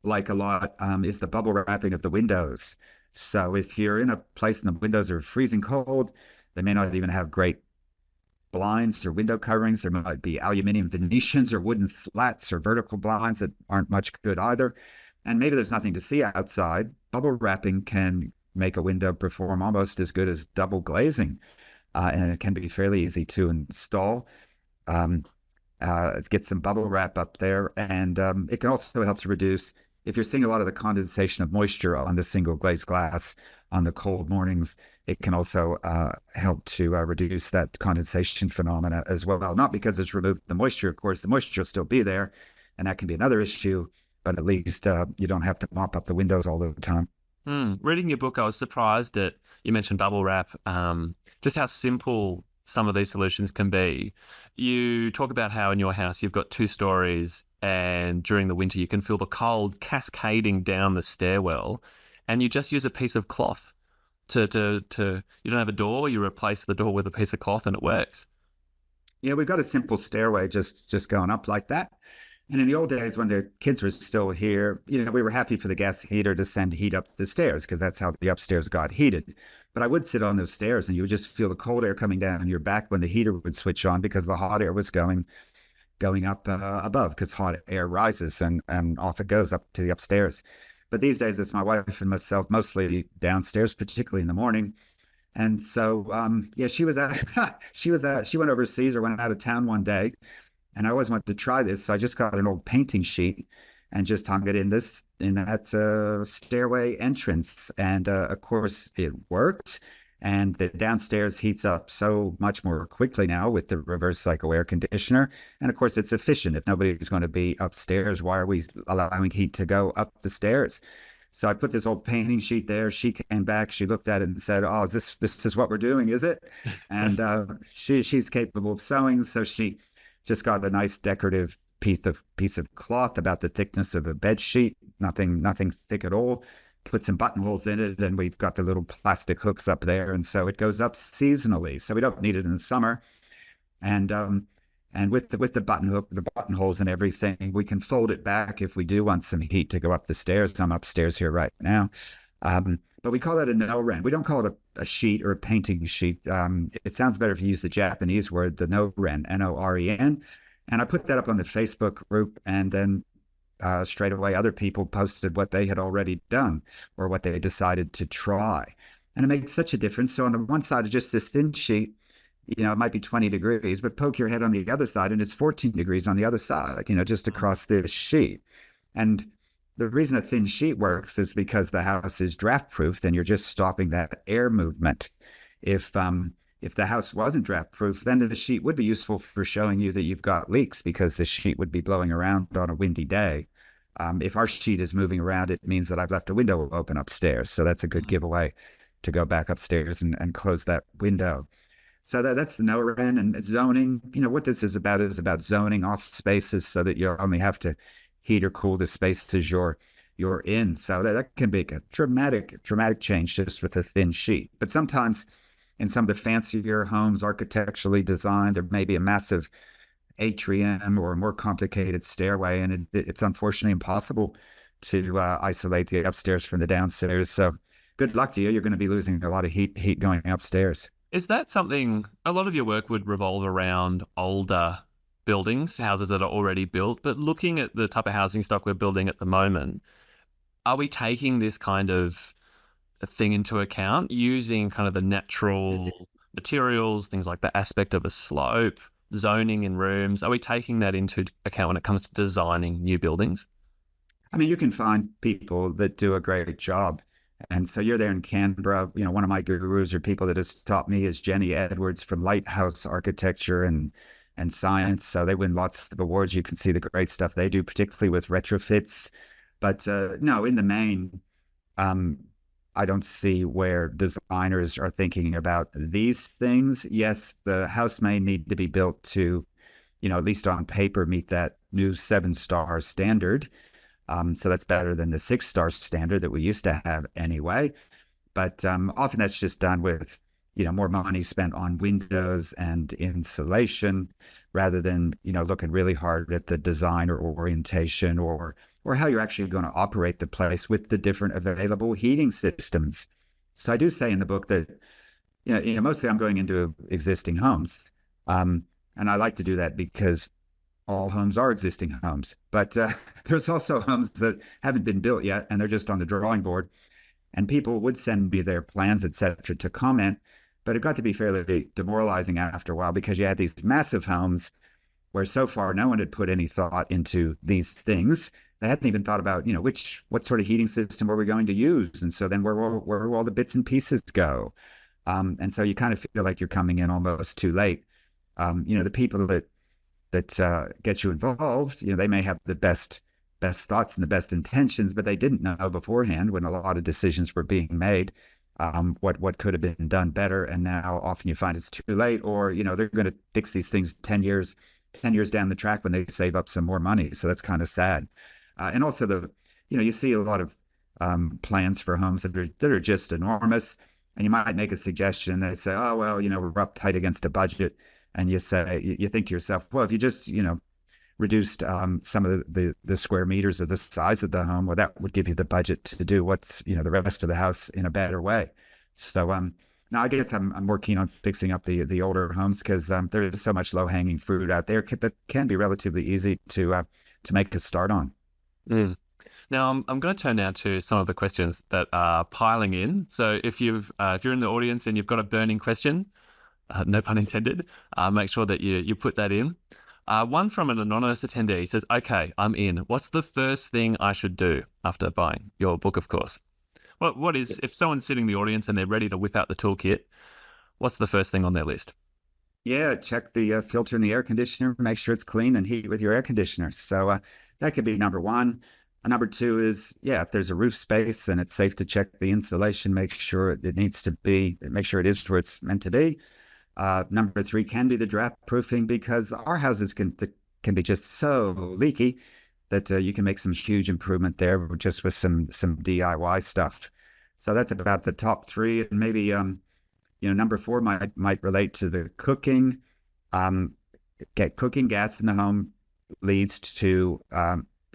like a lot is the bubble wrapping of the windows. So if you're in a place and the windows are freezing cold, they may not even have great blinds or window coverings. There might be aluminum Venetians or wooden slats or vertical blinds that aren't much good either. And maybe there's nothing to see outside. Bubble wrapping can make a window perform almost as good as double glazing, and it can be fairly easy to install. Get some bubble wrap up there, and it can also help to reduce, if you're seeing a lot of the condensation of moisture on the single glazed glass on the cold mornings, it can also help to reduce that condensation phenomena as well. Not because it's removed the moisture, of course, the moisture will still be there, and that can be another issue, but at least you don't have to mop up the windows all the time. Reading your book, I was surprised that you mentioned bubble wrap, just how simple some of these solutions can be. You talk about how in your house you've got 2 stories, and during the winter you can feel the cold cascading down the stairwell, and you just use a piece of cloth to you don't have a door, you replace the door with a piece of cloth, and it works. Yeah, we've got a simple stairway just going up like that. And in the old days, when the kids were still here, we were happy for the gas heater to send heat up the stairs, because that's how the upstairs got heated. But I would sit on those stairs and you would just feel the cold air coming down your back when the heater would switch on, because the hot air was going up above, because hot air rises and off it goes up to the upstairs. But these days, it's my wife and myself, mostly downstairs, particularly in the morning. And so, she went overseas or went out of town one day, and I always wanted to try this. So I just got an old painting sheet and just hung it in that stairway entrance. And of course, it worked. And the downstairs heats up so much more quickly now with the reverse cycle air conditioner. And of course, it's efficient. If nobody's going to be upstairs, why are we allowing heat to go up the stairs? So I put this old painting sheet there. She came back. She looked at it and said, "Oh, this is what we're doing, is it?" And she's capable of sewing, so she just got a nice decorative piece of cloth about the thickness of a bed sheet, nothing thick at all. Put some buttonholes in it, and we've got the little plastic hooks up there, and so it goes up seasonally. So we don't need it in the summer, and with the buttonholes and everything, we can fold it back if we do want some heat to go up the stairs. I'm upstairs here right now, but we call that a no-rent. We don't call it a sheet or a painting sheet. It sounds better if you use the Japanese word, the no-ren, N-O-R-E-N. And I put that up on the Facebook group, and then straight away other people posted what they had already done or what they decided to try. And it makes such a difference. So on the one side of just this thin sheet, it might be 20 degrees, but poke your head on the other side and it's 14 degrees on the other side, just across this sheet. And the reason a thin sheet works is because the house is draft proofed and you're just stopping that air movement. If the house wasn't draft proof, then the sheet would be useful for showing you that you've got leaks because the sheet would be blowing around on a windy day. If our sheet is moving around, it means that I've left a window open upstairs. So that's a good giveaway to go back upstairs and close that window. So that's the no-rent. And zoning. What this is about zoning off spaces so that you only have to heat or cool the spaces you're in. So that can be a dramatic change just with a thin sheet. But sometimes in some of the fancier homes, architecturally designed, there may be a massive atrium or a more complicated stairway, and it's unfortunately impossible to isolate the upstairs from the downstairs. So good luck to you. You're going to be losing a lot of heat going upstairs. Is that something, a lot of your work would revolve around older buildings, houses that are already built, but looking at the type of housing stock we're building at the moment, are we taking this kind of thing into account, using kind of the natural materials, things like the aspect of a slope, zoning in rooms? Are we taking that into account when it comes to designing new buildings? I mean, you can find people that do a great job. And so you're there in Canberra. One of my gurus or people that has taught me is Jenny Edwards from Lighthouse Architecture and Science. So they win lots of awards. You can see the great stuff they do, particularly with retrofits. But no, in the main, I don't see where designers are thinking about these things. Yes, the house may need to be built to, at least on paper, meet that new 7-star standard. So that's better than the 6-star standard that we used to have anyway. But often that's just done with, more money spent on windows and insulation rather than, looking really hard at the design or orientation or how you're actually going to operate the place with the different available heating systems. So I do say in the book that, mostly I'm going into existing homes. And I like to do that because all homes are existing homes. But there's also homes that haven't been built yet, and they're just on the drawing board. And people would send me their plans, etc., to comment. But it got to be fairly demoralizing after a while because you had these massive homes where so far no one had put any thought into these things. They hadn't even thought about, what sort of heating system were we going to use? And so then where will all the bits and pieces go? And so you kind of feel like you're coming in almost too late. The people that get you involved, they may have the best thoughts and the best intentions, but they didn't know beforehand when a lot of decisions were being made, what could have been done better. And now often you find it's too late, or, they're going to fix these things 10 years down the track when they save up some more money. So that's kind of sad. And also you see a lot of plans for homes that are just enormous. And you might make a suggestion. They say, oh, well, we're up tight against a budget. And you think to yourself, well, if you just, reduced some of the square meters of the size of the home, well, that would give you the budget to do what's, the rest of the house in a better way. So now I guess I'm more keen on fixing up the older homes because there's so much low hanging fruit out there that can be relatively easy to make a start on. Mm. Now I'm going to turn now to some of the questions that are piling in. So if you're in the audience and you've got a burning question, no pun intended, make sure that you put that in. One from an anonymous attendee says, okay, I'm in. What's the first thing I should do after buying your book, of course? What is, if someone's sitting in the audience and they're ready to whip out the toolkit, what's the first thing on their list? Yeah, check the filter in the air conditioner, make sure it's clean and heat with your air conditioner. So that could be number one. Number two is, if there's a roof space and it's safe to check the insulation, make sure it is where it's meant to be. Number three can be the draft proofing because our houses can be just so leaky that you can make some huge improvement there just with some DIY stuff. So that's about the top three. And maybe, number four might relate to the cooking. Cooking gas in the home leads to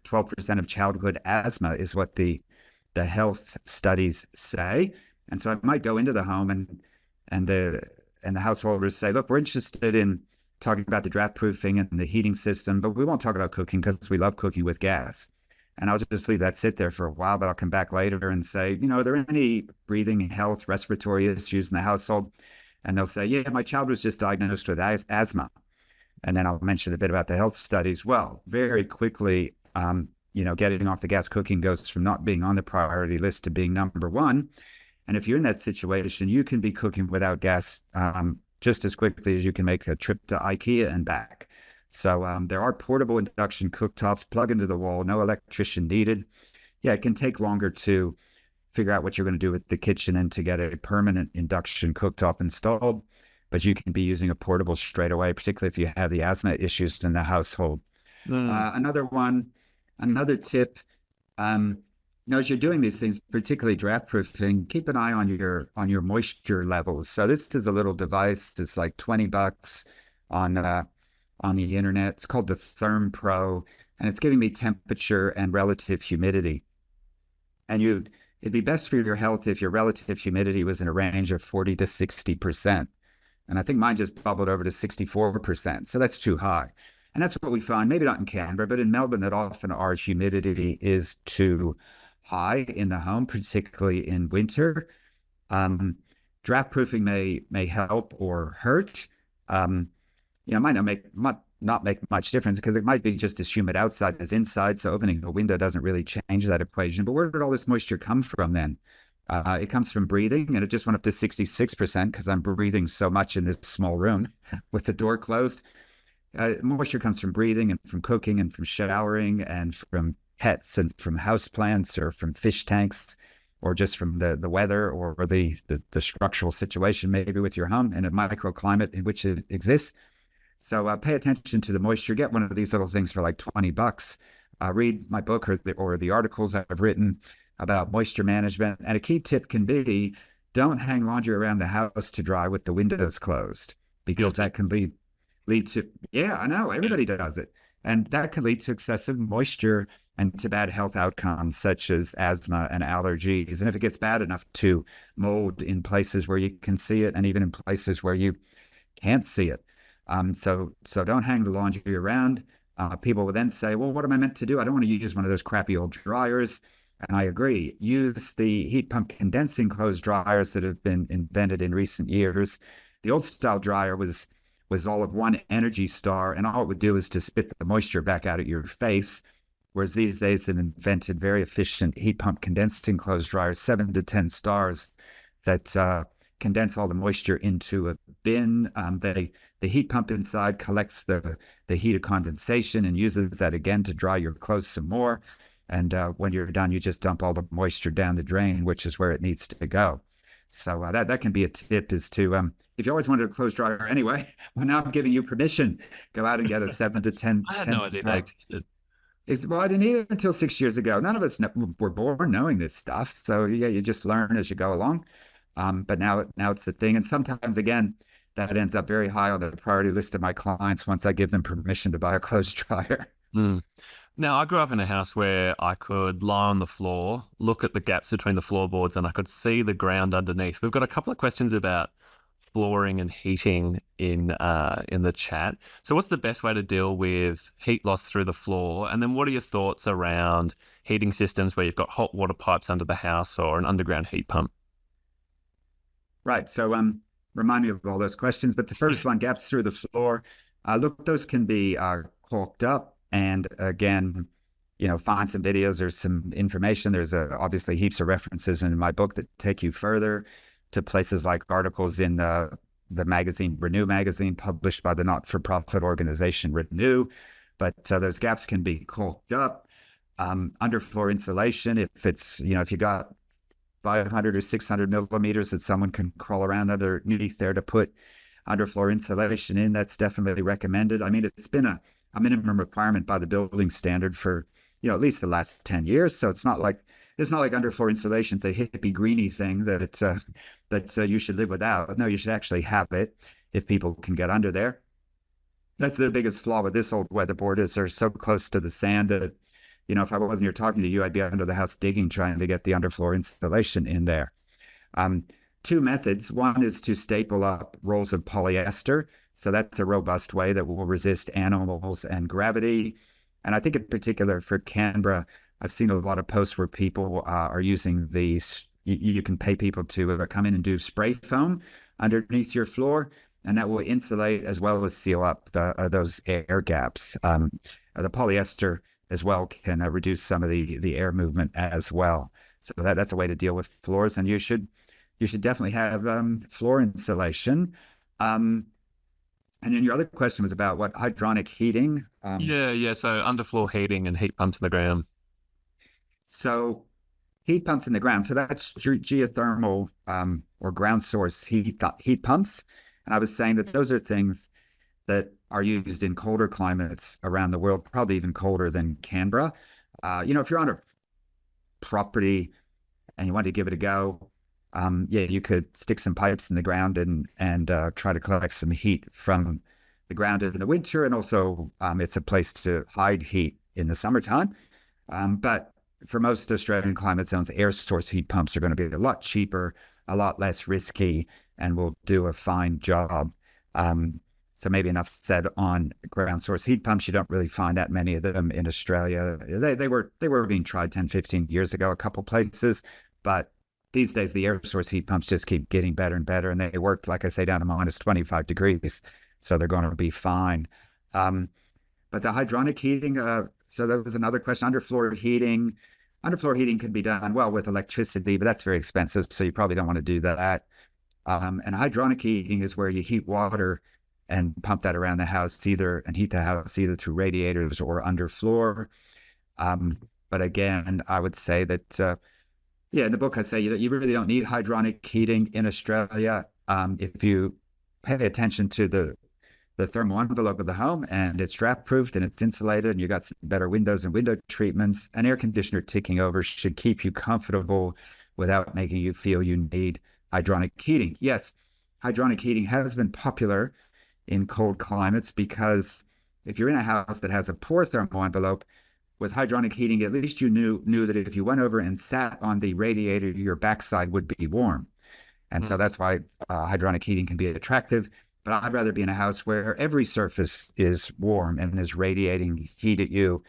12% of childhood asthma is what the the health studies say. And so I might go into the home and the householders say, look, we're interested in talking about the draft proofing and the heating system, but we won't talk about cooking because we love cooking with gas. And I'll just leave that sit there for a while, but I'll come back later and say, are there any breathing, health, respiratory issues in the household? And they'll say, yeah, my child was just diagnosed with asthma. And then I'll mention a bit about the health studies. Well, very quickly, getting off the gas cooking goes from not being on the priority list to being number one. And if you're in that situation, you can be cooking without gas just as quickly as you can make a trip to IKEA and back. So there are portable induction cooktops, plug into the wall, no electrician needed. Yeah, it can take longer to figure out what you're going to do with the kitchen and to get a permanent induction cooktop installed, but you can be using a portable straight away, particularly if you have the asthma issues in the household. Another tip, as you're doing these things, particularly draft proofing, keep an eye on your moisture levels. So this is a little device. It's like $20 on the internet. It's called the Therm Pro, and it's giving me temperature and relative humidity. And it'd be best for your health if your relative humidity was in a range of 40 to 60%. And I think mine just bubbled over to 64%. So that's too high. And that's what we find, maybe not in Canberra, but in Melbourne, that often our humidity is too high in the home, particularly in winter. Draft proofing may help or hurt. It might not make much difference because it might be just as humid outside as inside. So opening a window doesn't really change that equation. But where did all this moisture come from then? It comes from breathing, and it just went up to 66% because I'm breathing so much in this small room with the door closed. Moisture comes from breathing and from cooking and from showering and from pets and from houseplants or from fish tanks or just from the weather or the structural situation maybe with your home and a microclimate in which it exists. So pay attention to the moisture. Get one of these little things for like $20. Read my book or the articles I've written about moisture management. And a key tip can be, don't hang laundry around the house to dry with the windows closed, because that can lead to, yeah, I know, everybody does it. And that can lead to excessive moisture and to bad health outcomes such as asthma and allergies. And if it gets bad enough to mold in places where you can see it and even in places where you can't see it. So don't hang the laundry around. People will then say, well, what am I meant to do? I don't want to use one of those crappy old dryers. And I agree. Use the heat pump condensing clothes dryers that have been invented in recent years. The old style dryer was all of one Energy Star, and all it would do is to spit the moisture back out at your face. Whereas these days they've invented very efficient heat pump condensing clothes dryers, 7 to 10 stars, that condense all the moisture into a bin. The heat pump inside collects the heat of condensation and uses that again to dry your clothes some more. And when you're done, you just dump all the moisture down the drain, which is where it needs to go. So that can be a tip, is to, if you always wanted a clothes dryer anyway, well, now I'm giving you permission. Go out and get a 7 to 10. I had no idea that existed. Well, I didn't either until 6 years ago. None of us were born knowing this stuff. So yeah, you just learn as you go along. But now it's the thing. And sometimes, again, that ends up very high on the priority list of my clients once I give them permission to buy a clothes dryer. Mm. Now, I grew up in a house where I could lie on the floor, look at the gaps between the floorboards, and I could see the ground underneath. We've got a couple of questions about flooring and heating in the chat. So what's the best way to deal with heat loss through the floor? And then what are your thoughts around heating systems where you've got hot water pipes under the house or an underground heat pump? Right. So remind me of all those questions. But the first one, gaps through the floor. Look, those can be caulked up. And again, find some videos. There's some information. There's obviously heaps of references in my book that take you further to places like articles in the magazine, Renew magazine, published by the not-for-profit organization Renew. But those gaps can be caulked up. Underfloor insulation, if it's, if you got 500 or 600 millimeters that someone can crawl around underneath there to put underfloor insulation in, that's definitely recommended. I mean, it's been a minimum requirement by the building standard for, at least the last 10 years. So it's not like underfloor insulation's a hippie greeny thing that you should live without. No, you should actually have it if people can get under there. That's the biggest flaw with this old weatherboard, is they're so close to the sand that if I wasn't here talking to you, I'd be under the house digging, trying to get the underfloor insulation in there. Um, Two methods. One is to staple up rolls of polyester. So that's a robust way that will resist animals and gravity. And I think in particular for Canberra, I've seen a lot of posts where people are using these. You can pay people to come in and do spray foam underneath your floor, and that will insulate as well as seal up those air gaps. The polyester as well can reduce some of the air movement as well. So that's a way to deal with floors, and you should definitely have floor insulation. And then your other question was about what hydronic heating. Yeah. So underfloor heating and heat pumps in the ground. So heat pumps in the ground. So that's geothermal or ground source heat pumps. And I was saying that those are things that are used in colder climates around the world, probably even colder than Canberra. If you're on a property and you want to give it a go, yeah, you could stick some pipes in the ground and try to collect some heat from the ground in the winter. And also, it's a place to hide heat in the summertime. But for most Australian climate zones, air source heat pumps are going to be a lot cheaper, a lot less risky, and will do a fine job. So maybe enough said on ground source heat pumps. You don't really find that many of them in Australia. They were being tried 10, 15 years ago, a couple places, but these days the air source heat pumps just keep getting better and better, and they work, like I say, down to minus 25 degrees, so they're going to be fine. But the hydronic heating, so that was another question. Underfloor heating. Underfloor heating can be done well with electricity, but that's very expensive, so you probably don't want to do that. And hydronic heating is where you heat water and pump that around the house, and heat the house either through radiators or underfloor. But again, I would say that, yeah, in the book I say you really don't need hydronic heating in Australia. If you pay attention to the thermal envelope of the home, and it's draft proofed and it's insulated, and you got some better windows and window treatments, an air conditioner ticking over should keep you comfortable without making you feel you need hydronic heating. Yes, hydronic heating has been popular in cold climates because if you're in a house that has a poor thermal envelope, with hydronic heating, at least you knew that if you went over and sat on the radiator, your backside would be warm. And so that's why hydronic heating can be attractive. But I'd rather be in a house where every surface is warm and is radiating heat at you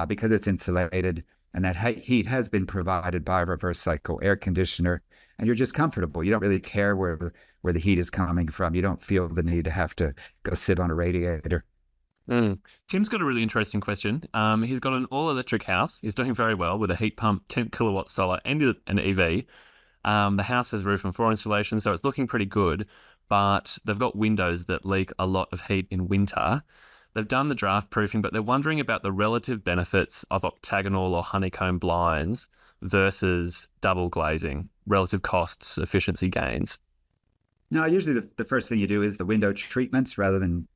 because it's insulated, and that heat has been provided by a reverse cycle air conditioner, and you're just comfortable. You don't really care where the heat is coming from. You don't feel the need to have to go sit on a radiator. Tim's got a really interesting question. He's got an all-electric house. He's doing very well with a heat pump, 10 kilowatt solar, and an EV. The house has roof and floor insulation, so it's looking pretty good, but they've got windows that leak a lot of heat in winter. They've done the draft proofing, but they're wondering about the relative benefits of octagonal or honeycomb blinds versus double glazing, relative costs, efficiency gains. No, usually the first thing you do is the window treatments rather than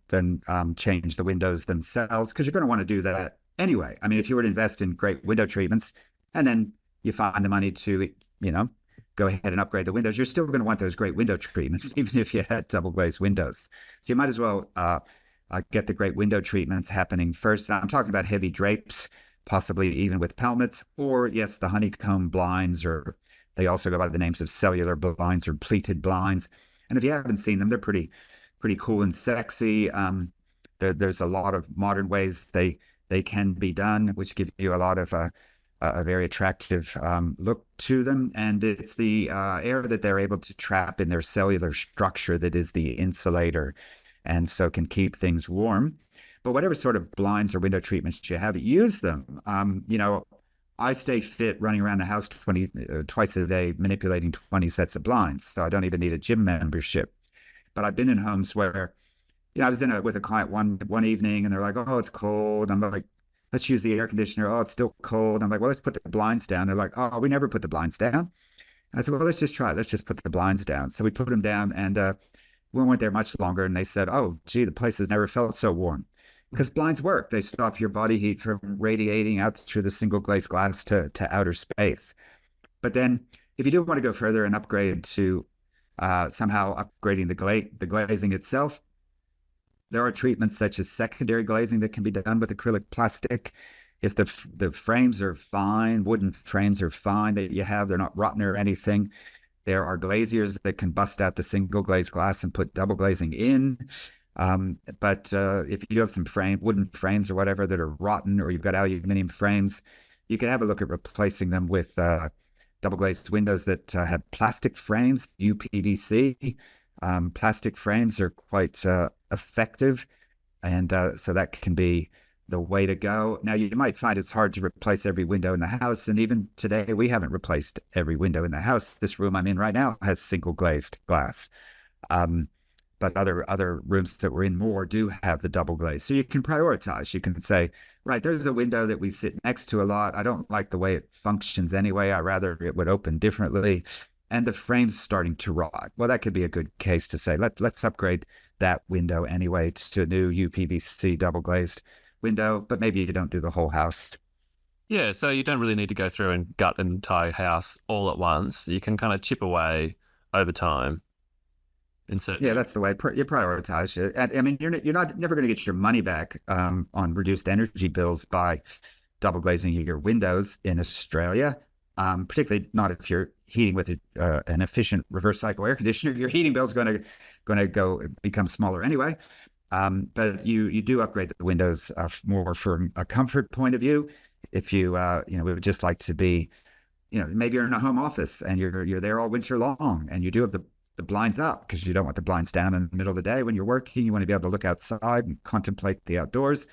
change the windows themselves, because you're going to want to do that anyway. I mean, if you were to invest in great window treatments and then you find the money to, go ahead and upgrade the windows, you're still going to want those great window treatments, even if you had double glazed windows. So you might as well get the great window treatments happening first. And I'm talking about heavy drapes, possibly even with pelmets, or yes, the honeycomb blinds, or they also go by the names of cellular blinds or pleated blinds. And if you haven't seen them, they're pretty cool and sexy. There's a lot of modern ways they can be done, which give you a lot of a very attractive look to them. And it's the air that they're able to trap in their cellular structure that is the insulator, and so can keep things warm. But whatever sort of blinds or window treatments you have, use them. I stay fit running around the house twice a day, manipulating 20 sets of blinds. So I don't even need a gym membership. But I've been in homes where, I was with a client one evening, and they're like, "Oh, it's cold." I'm like, "Let's use the air conditioner." "Oh, it's still cold." I'm like, "Well, let's put the blinds down." They're like, "Oh, we never put the blinds down." And I said, "Well, let's just try it. Let's just put the blinds down." So we put them down, and we weren't there much longer. And they said, "Oh, gee, the place has never felt so warm." Because blinds work. They stop your body heat from radiating out through the single glazed glass to outer space. But then if you do want to go further and upgrade to somehow upgrading the glazing itself, there are treatments such as secondary glazing that can be done with acrylic plastic. if the frames are fine, wooden frames are fine that you have, they're not rotten or anything. There are glaziers that can bust out the single glazed glass and put double glazing in. But if you have some wooden frames or whatever that are rotten, or you've got aluminum frames, you can have a look at replacing them with double glazed windows that have plastic frames, UPVC. Plastic frames are quite effective, and so that can be the way to go. Now, you might find it's hard to replace every window in the house, and even today, we haven't replaced every window in the house. This room I'm in right now has single glazed glass. But other rooms that we're in more do have the double glaze. So you can prioritize. You can say, right, there's a window that we sit next to a lot. I don't like the way it functions anyway. I rather it would open differently. And the frame's starting to rot. Well, that could be a good case to say, let's upgrade that window anyway to a new UPVC double glazed window, but maybe you don't do the whole house. Yeah, so you don't really need to go through and gut an entire house all at once. You can kind of chip away over time in certain. Yeah, that's the way you prioritize it. And I mean, you're not never going to get your money back on reduced energy bills by double glazing your windows in Australia, particularly not if you're heating with an efficient reverse cycle air conditioner. Your heating bill is going to become smaller anyway. But you do upgrade the windows more from a comfort point of view. If you we would just like to be, maybe you're in a home office and you're there all winter long, and you do have the blinds up because you don't want the blinds down in the middle of the day when you're working. You want to be able to look outside and contemplate the outdoors.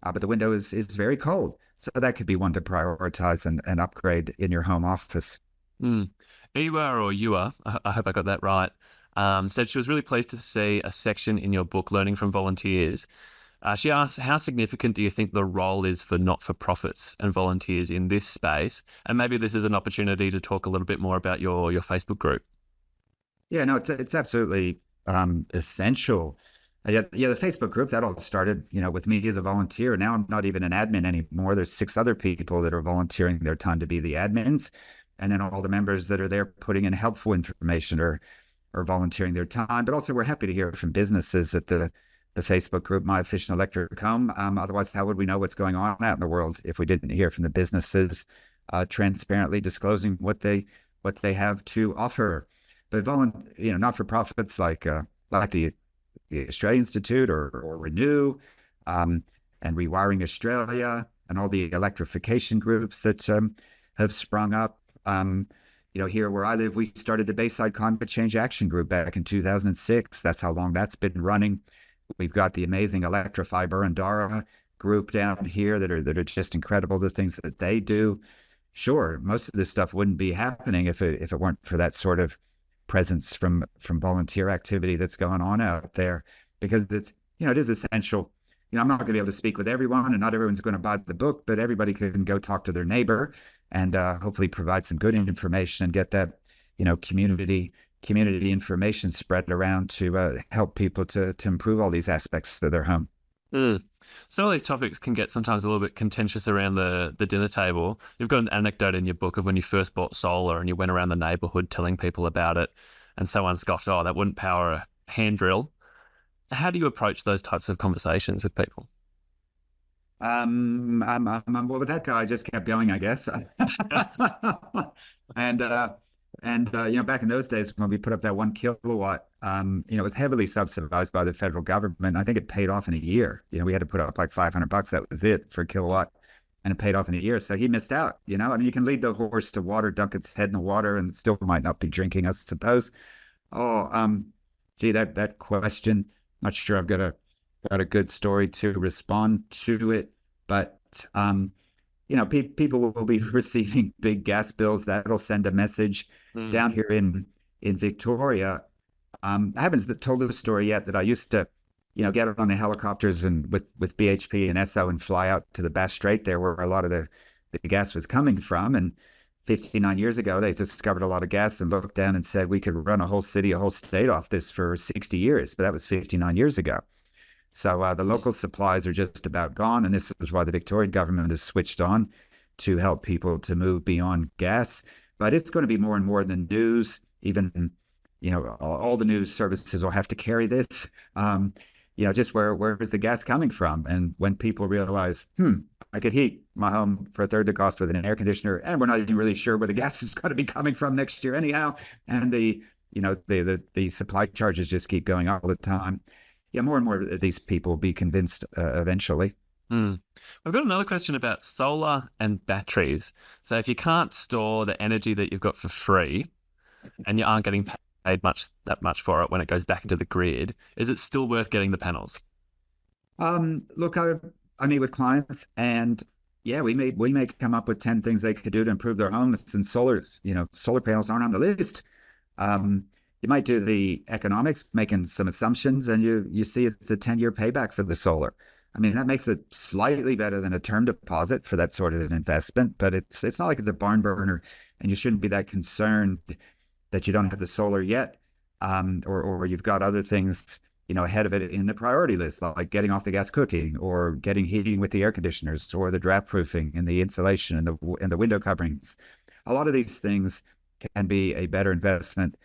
But the window is very cold. So that could be one to prioritize and upgrade in your home office. Ewa, I hope I got that right, said she was really pleased to see a section in your book, Learning from Volunteers. She asked, how significant do you think the role is for not-for-profits and volunteers in this space? And maybe this is an opportunity to talk a little bit more about your Facebook group. Yeah, no, it's absolutely essential. Yeah, the Facebook group, that all started, with me as a volunteer. Now I'm not even an admin anymore. There's 6 other people that are volunteering their time to be the admins, and then all the members that are there putting in helpful information or volunteering their time. But also, we're happy to hear from businesses at the Facebook group, My Efficient Electric Home. Otherwise, how would we know what's going on out in the world if we didn't hear from the businesses transparently disclosing what they have to offer? But not-for-profits like the Australia Institute or Renew, and Rewiring Australia, and all the electrification groups that have sprung up. Here where I live, we started the Bayside Climate Change Action Group back in 2006. That's how long that's been running. We've got the amazing Electrify Burundara group down here that are just incredible, the things that they do. Sure, most of this stuff wouldn't be happening if it weren't for that sort of presence from volunteer activity that's going on out there, because it is essential. I'm not going to be able to speak with everyone, and not everyone's going to buy the book, but everybody can go talk to their neighbor and hopefully provide some good information and get that community information spread around to help people to improve all these aspects of their home. Some of these topics can get sometimes a little bit contentious around the dinner table. You've got an anecdote in your book of when you first bought solar and you went around the neighborhood telling people about it, and someone scoffed, "Oh, that wouldn't power a hand drill." How do you approach those types of conversations with people? I'm well, with that guy, I just kept going, I guess. And back in those days when we put up that 1 kilowatt, it was heavily subsidized by the federal government. I think it paid off in a year. We had to put up like $500. That was it for a kilowatt, and it paid off in a year. So he missed out. I mean, you can lead the horse to water, dunk its head in the water, and it still might not be drinking, I suppose. Gee, that question. Not sure I've got a good story to respond to it, but people will be receiving big gas bills. That'll send a message. Down here in Victoria. I haven't told the story yet that I used to, get on the helicopters and with BHP and Esso and fly out to the Bass Strait there, where a lot of the gas was coming from. And 59 years ago, they discovered a lot of gas and looked down and said we could run a whole city, a whole state off this for 60 years. But that was 59 years ago. So the local supplies are just about gone. And this is why the Victorian government has switched on to help people to move beyond gas. But it's going to be more and more in the news. Even, all the news services will have to carry this. just where is the gas coming from? And when people realize, I could heat my home for a third the cost with an air conditioner, and we're not even really sure where the gas is going to be coming from next year anyhow. And the supply charges just keep going up all the time. Yeah, more and more of these people will be convinced eventually. We've got another question about solar and batteries. So if you can't store the energy that you've got for free and you aren't getting paid that much for it when it goes back into the grid, is it still worth getting the panels? Look, I meet with clients, and yeah, we may come up with 10 things they could do to improve their homes, and solar panels aren't on the list. You might do the economics, making some assumptions, and you see it's a 10-year payback for the solar. I mean, that makes it slightly better than a term deposit for that sort of an investment, but it's not like it's a barn burner, and you shouldn't be that concerned that you don't have the solar yet, or you've got other things ahead of it in the priority list, like getting off the gas cooking, or getting heating with the air conditioners, or the draft proofing and the insulation and the window coverings. A lot of these things can be a better investment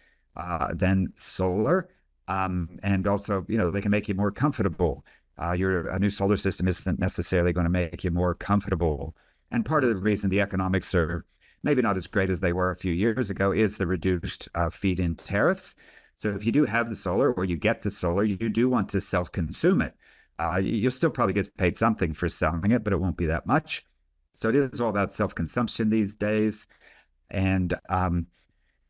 than solar, and also they can make you more comfortable. A new solar system isn't necessarily going to make you more comfortable, and part of the reason the economics are maybe not as great as they were a few years ago is the reduced feed-in tariffs. So if you do have the solar, or you get the solar, you do want to self-consume it. You'll still probably get paid something for selling it, but it won't be that much. So it is all about self-consumption these days. And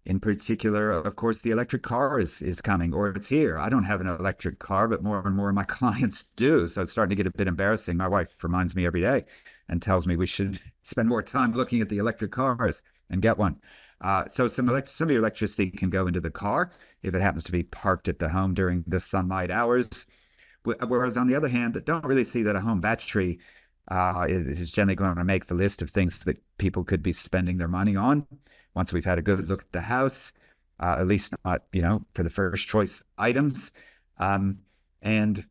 in particular, of course, the electric car is coming, or it's here. I don't have an electric car, but more and more of my clients do. So it's starting to get a bit embarrassing. My wife reminds me every day and tells me we should spend more time looking at the electric cars and get one. So some of your electricity can go into the car if it happens to be parked at the home during the sunlight hours. Whereas on the other hand, I don't really see that a home battery is generally going to make the list of things that people could be spending their money on once we've had a good look at the house, at least not, for the first choice items. And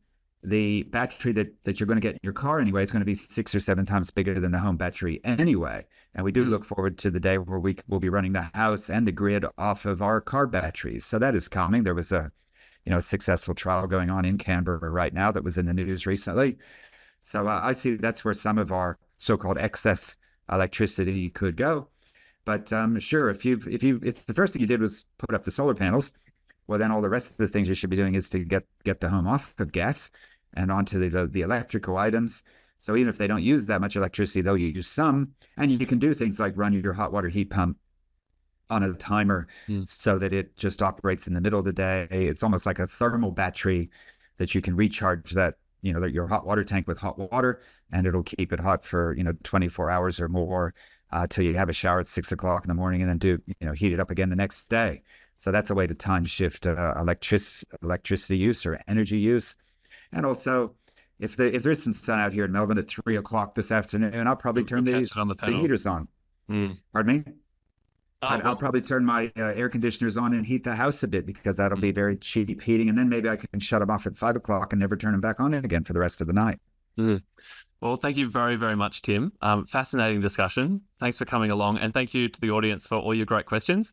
the battery that you're going to get in your car anyway is going to be 6 or 7 times bigger than the home battery anyway. And we do look forward to the day where we will be running the house and the grid off of our car batteries. So that is coming. There was a successful trial going on in Canberra right now that was in the news recently. So I see that's where some of our so-called excess electricity could go. But sure, if the first thing you did was put up the solar panels, well, then all the rest of the things you should be doing is to get the home off of gas and onto the electrical items. So even if they don't use that much electricity, they'll use some. And you can do things like run your hot water heat pump on a timer so that it just operates in the middle of the day. It's almost like a thermal battery that you can recharge your hot water tank with hot water, and it'll keep it hot for 24 hours or more till you have a shower at 6 o'clock in the morning, and then heat it up again the next day. So that's a way to time shift electricity use or energy use. And also, if there's some sun out here in Melbourne at 3 o'clock this afternoon, I'll probably turn the heaters on. Pardon me? I'll probably turn my air conditioners on and heat the house a bit, because that'll be very cheap heating. And then maybe I can shut them off at 5 o'clock and never turn them back on again for the rest of the night. Well, thank you very, very much, Tim. Fascinating discussion. Thanks for coming along. And thank you to the audience for all your great questions.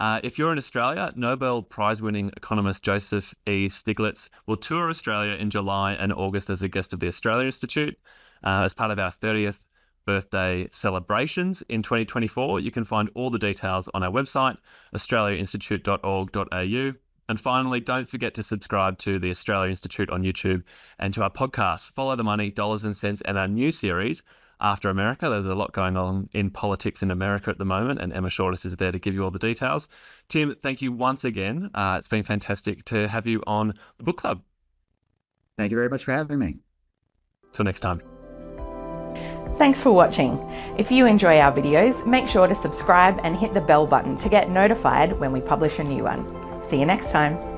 If you're in Australia, Nobel Prize-winning economist Joseph E. Stiglitz will tour Australia in July and August as a guest of the Australia Institute as part of our 30th birthday celebrations in 2024. You can find all the details on our website, australiainstitute.org.au. And finally, don't forget to subscribe to the Australia Institute on YouTube and to our podcast, Follow the Money, Dollars and Cents, and our new series, After America. There's a lot going on in politics in America at the moment, and Emma Shortis is there to give you all the details. Tim, thank you once again. It's been fantastic to have you on the book club. Thank you very much for having me. Till next time. Thanks for watching. If you enjoy our videos, make sure to subscribe and hit the bell button to get notified when we publish a new one. See you next time.